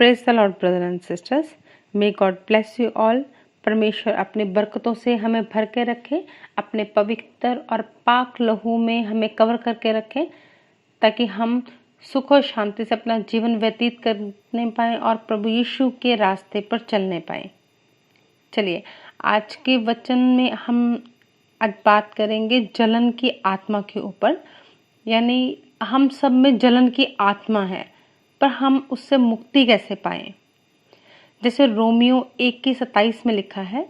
Praise the Lord brother and sisters, may God bless you all. परमेश्वर अपनी बरकतों से हमें भर के रखे, अपने पवित्र और पाक लहू में हमें कवर करके रखे, ताकि हम सुख और शांति से अपना जीवन व्यतीत करने पाएं और प्रभु यीशु के रास्ते पर चलने पाएं। चलिए, आज के वचन में हम आज बात करेंगे जलन की आत्मा के ऊपर। यानी हम सब में जलन की आत्मा है, पर हम उससे मुक्ति कैसे पाएं। जैसे रोमियो 1:27 में लिखा है,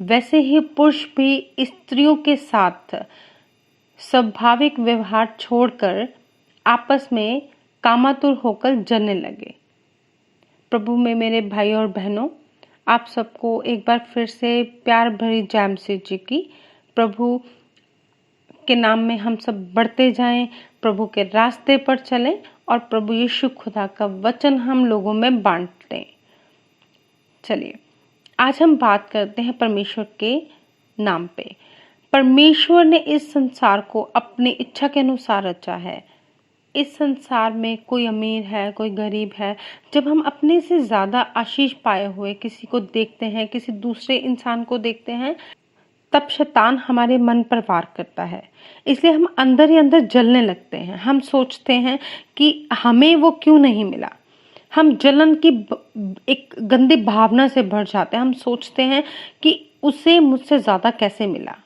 वैसे ही पुरुष भी स्त्रियों के साथ स्वाभाविक व्यवहार छोड़कर आपस में कामातुर होकर जलने लगे। प्रभु में मेरे भाई और बहनों, आप सबको एक बार फिर से प्यार भरी जय मसीह जी की। प्रभु के नाम में हम सब बढ़ते जाएं, प्रभु के रास्ते पर चलें और प्रभु यीशु खुदा का वचन हम लोगों में बांटें। चलिए, आज हम बात करते हैं परमेश्वर के नाम पे। परमेश्वर ने इस संसार को अपनी इच्छा के अनुसार रचा है। इस संसार में कोई अमीर है, कोई गरीब है। जब हम अपने से ज्यादा आशीष पाए हुए किसी को देखते हैं, किसी दूसरे इंसान को देखते हैं, तब शैतान हमारे मन पर वार करता है। इसलिए हम अंदर ही अंदर जलने लगते हैं। हम सोचते हैं कि हमें वो क्यों नहीं मिला। हम जलन की एक गंदी भावना से भर जाते हैं। हम सोचते हैं कि उसे मुझसे ज्यादा कैसे मिला।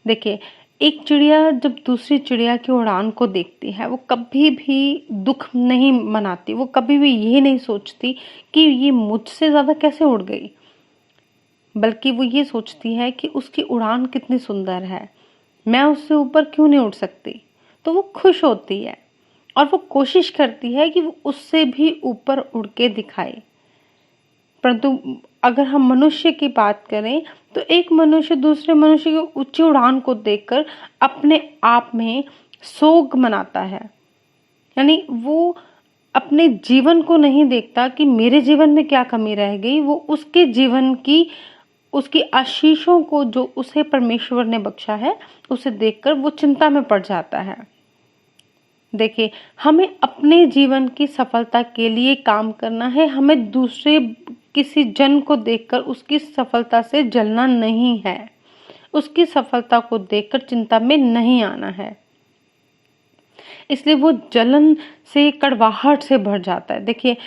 देखिए, एक चिड़िया जब दूसरी चिड़िया की उड़ान को देखती है, वो कभी भी दुख नहीं मनाती। वो कभी भी ये नहीं सोचती कि ये मुझसे ज्यादा कैसे उड़ गई, बल्कि वो ये सोचती है कि उसकी उड़ान कितनी सुंदर है, मैं उससे ऊपर क्यों नहीं उड़ सकती। तो वो खुश होती है और वो कोशिश करती है कि वो उससे भी ऊपर उड़ के दिखाए। परंतु अगर हम मनुष्य की बात करें, तो एक मनुष्य दूसरे मनुष्य की ऊंची उड़ान को देखकर अपने आप में सोग मनाता है। यानी वो अपने जीवन को नहीं देखता कि मेरे जीवन में क्या कमी रह गई। वो उसके जीवन की, उसकी आशीषों को जो उसे परमेश्वर ने बख्शा है, उसे देखकर वो चिंता में पड़ जाता है। देखिए, हमें अपने जीवन की सफलता के लिए काम करना है। हमें दूसरे किसी जन को देखकर उसकी सफलता से जलना नहीं है। उसकी सफलता को देखकर चिंता में नहीं आना है। इसलिए वो जलन से, कड़वाहट से भर जाता है। देखिए,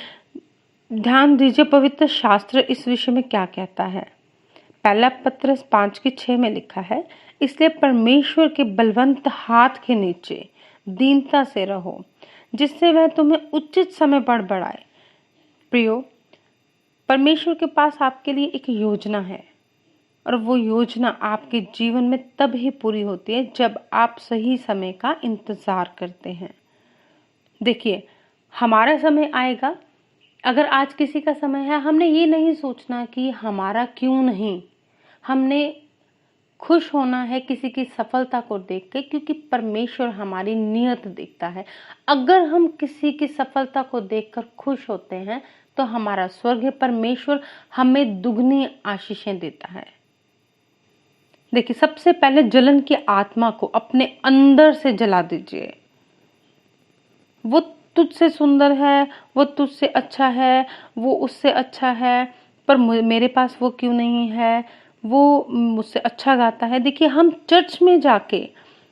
ध्यान दीजिए, पवित्र शास्त्र इस विषय में क्या कहता है। पहला पत्रस 5:6 में लिखा है, इसलिए परमेश्वर के बलवंत हाथ के नीचे दीनता से रहो, जिससे वह तुम्हें उचित समय पर बढ़ाए। प्रियो, परमेश्वर के पास आपके लिए एक योजना है, और वो योजना आपके जीवन में तब ही पूरी होती है जब आप सही समय का इंतजार करते हैं। देखिए, हमारा समय आएगा। अगर आज किसी का समय है, हमने ये नहीं सोचना कि हमारा क्यों नहीं। हमने खुश होना है किसी की सफलता को देख के, क्योंकि परमेश्वर हमारी नियत देखता है। अगर हम किसी की सफलता को देखकर खुश होते हैं, तो हमारा स्वर्गीय परमेश्वर हमें दुगनी आशीषें देता है। देखिए, सबसे पहले जलन की आत्मा को अपने अंदर से जला दीजिए। वो तुझसे सुंदर है, वो तुझसे अच्छा है, वो उससे अच्छा है, पर मेरे पास वो क्यों नहीं है, वो मुझसे अच्छा गाता है। देखिए, हम चर्च में जाके,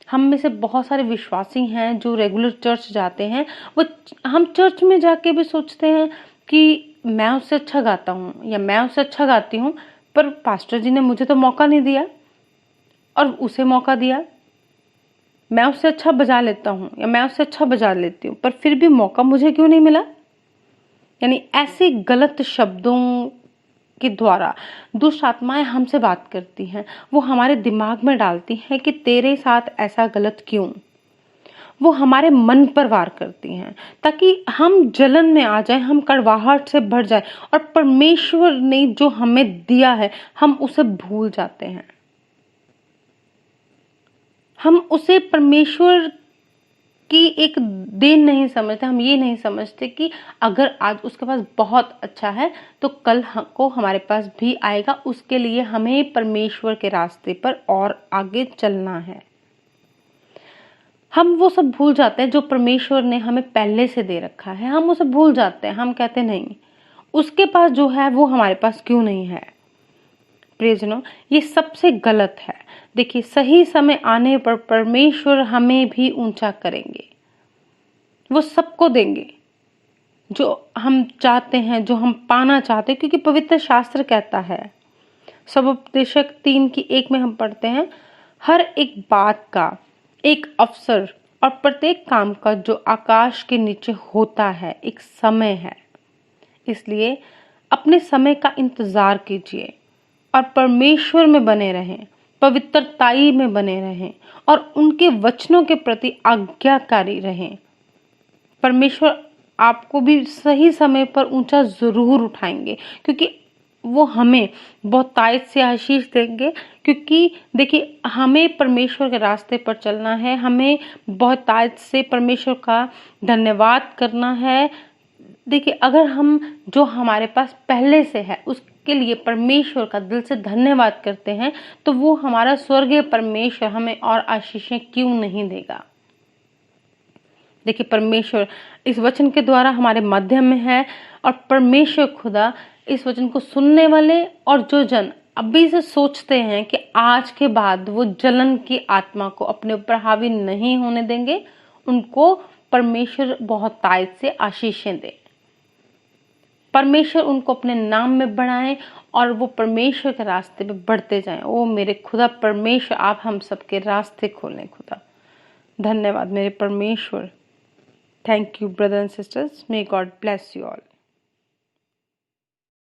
हम में से बहुत सारे विश्वासी हैं जो रेगुलर चर्च जाते हैं, वो हम चर्च में जाके भी सोचते हैं कि मैं उससे अच्छा गाता हूँ या मैं उससे अच्छा गाती हूँ, पर पास्टर जी ने मुझे तो मौका नहीं दिया और उसे मौका दिया। मैं उससे अच्छा बजा लेता हूँ या मैं उससे अच्छा बजा लेती हूँ, पर फिर भी मौका मुझे क्यों नहीं मिला। यानी ऐसे गलत शब्दों के द्वारा दुष्ट आत्माएं हमसे बात करती हैं। वो हमारे दिमाग में डालती हैं कि तेरे साथ ऐसा गलत क्यों। वो हमारे मन पर वार करती हैं, ताकि हम जलन में आ जाएं, हम कड़वाहट से भर जाएं, और परमेश्वर ने जो हमें दिया है हम उसे भूल जाते हैं। हम उसे परमेश्वर की एक देन नहीं समझते। हम ये नहीं समझते कि अगर आज उसके पास बहुत अच्छा है, तो कल को हमारे पास भी आएगा। उसके लिए हमें परमेश्वर के रास्ते पर और आगे चलना है। हम वो सब भूल जाते हैं जो परमेश्वर ने हमें पहले से दे रखा है। हम उसे भूल जाते हैं। हम कहते नहीं, उसके पास जो है वो हमारे पास क्यों नहीं है। प्रियजनों, ये सबसे गलत है। देखिए, सही समय आने पर परमेश्वर हमें भी ऊंचा करेंगे, वो सबको देंगे जो हम चाहते हैं, जो हम पाना चाहते हैं, क्योंकि पवित्र शास्त्र कहता है, सबोपदेशक 3:1 में हम पढ़ते हैं, हर एक बात का एक अवसर और प्रत्येक काम का जो आकाश के नीचे होता है एक समय है। इसलिए अपने समय का इंतजार कीजिए और परमेश्वर में बने रहें, पवित्रताई में बने रहें और उनके वचनों के प्रति आज्ञाकारी रहें। परमेश्वर आपको भी सही समय पर ऊंचा जरूर उठाएंगे, क्योंकि वो हमें बहुतायत से आशीष देंगे। क्योंकि देखिए, हमें परमेश्वर के रास्ते पर चलना है, हमें बहुतायत से परमेश्वर का धन्यवाद करना है। देखिए, अगर हम जो हमारे पास पहले से है उसके लिए परमेश्वर का दिल से धन्यवाद करते हैं, तो वो हमारा स्वर्गीय परमेश्वर हमें और आशीषें क्यों नहीं देगा। देखिए, परमेश्वर इस वचन के द्वारा हमारे माध्यम में है और परमेश्वर खुदा इस वचन को सुनने वाले और जो जन अभी से सोचते हैं कि आज के बाद वो जलन की आत्मा को अपने ऊपर हावी नहीं होने देंगे, उनको परमेश्वर बहुतायत से आशीषें दे। परमेश्वर उनको अपने नाम में बढ़ाएं और वो परमेश्वर के रास्ते पे बढ़ते जाएं। ओ मेरे खुदा परमेश्वर, आप हम सबके रास्ते खोलें खुदा। धन्यवाद मेरे परमेश्वर। Thank you, brothers and sisters. May God bless you all.